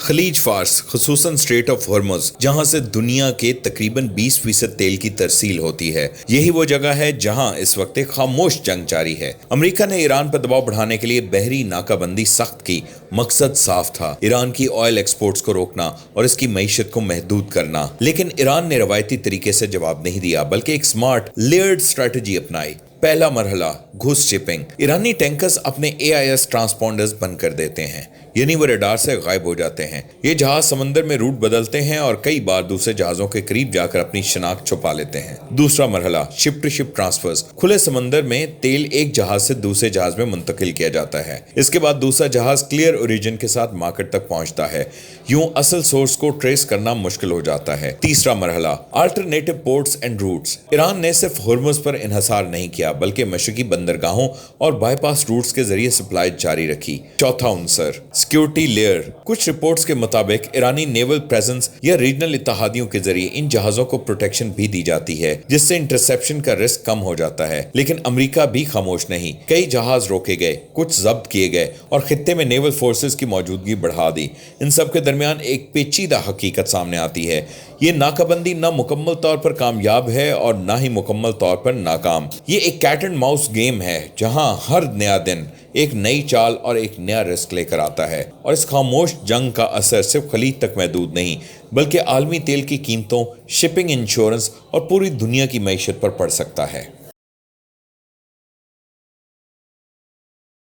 खलीज Fars खसूसन straight of Hormuz जहां से दुनिया के तकरीबन 20% तेल की तरसील होती है, यही वो जगह है जहां इस वक्त एक खामोश जंग जारी है। अमेरिका ने ईरान पर दबाव बढ़ाने के लिए बहरी नाकाबंदी सख्त की। मकसद साफ था, ईरान की ऑयल एक्सपोर्ट्स को रोकना और इसकी मईशत को महदूद करना। लेकिन ईरान ने रवायती तरीके से जवाब नहीं दिया, बल्कि एक स्मार्ट लेयर्ड स्ट्रेटजी अपनाई। पहला मरहला, घुस शिपिंग। ईरानी टैंकर्स अपने AIS ट्रांसपॉन्डर्स बंद कर देते हैं, यानी वो रडार से गायब हो जाते हैं। ये जहाज समंदर में रूट बदलते हैं और कई बार दूसरे जहाजों के करीब जाकर अपनी शनाख्त छुपा लेते हैं। दूसरा मरहला, शिप टू शिप ट्रांसफर्स। खुले समंदर में तेल एक जहाज से दूसरे जहाज में मुंतकिल किया जाता है। इसके बाद दूसरा जहाज क्लियर ओरिजिन के साथ मार्केट तक पहुंचता है। यूं असल सोर्स को ट्रेस करना मुश्किल हो जाता है। तीसरा मरहला, alternative ports and routes. Iran ने सिर्फ हॉर्मुज पर इन्हसार नहीं किया, बल्कि मशरकी बंदरगाहों और बाईपास रूट्स के जरिए सप्लाई जारी रखी। चौथा अंसर, सिक्योरिटी लेयर। कुछ रिपोर्ट्स के मुताबिक ईरानी नेवल प्रेजेंस या रीजनल इत्तेहादियों के जरिए इन जहाजों को प्रोटेक्शन भी दी जाती है, जिससे इंटरसेप्शन का रिस्क कम हो जाता है। लेकिन अमेरिका भी खामोश नहीं। कई जहाज रोके गए, कुछ जब्त किए गए और खित्ते में नेवल फोर्सेस की मौजूदगी बढ़ा दी। इन सब के दरमियान एक पेचीदा हकीकत सामने आती है। ये नाकाबंदी न मुकम्मल तौर पर कामयाब है और ना ही मुकम्मल तौर पर नाकाम। ये एक कैट एंड माउस गेम है, जहां हर नया दिन एक नई चाल और एक नया रिस्क लेकर आता है। और इस खामोश जंग का असर सिर्फ खलीज तक महदूद नहीं, बल्कि आलमी तेल की कीमतों, शिपिंग इंश्योरेंस और पूरी दुनिया की मईशत पर पड़ सकता है।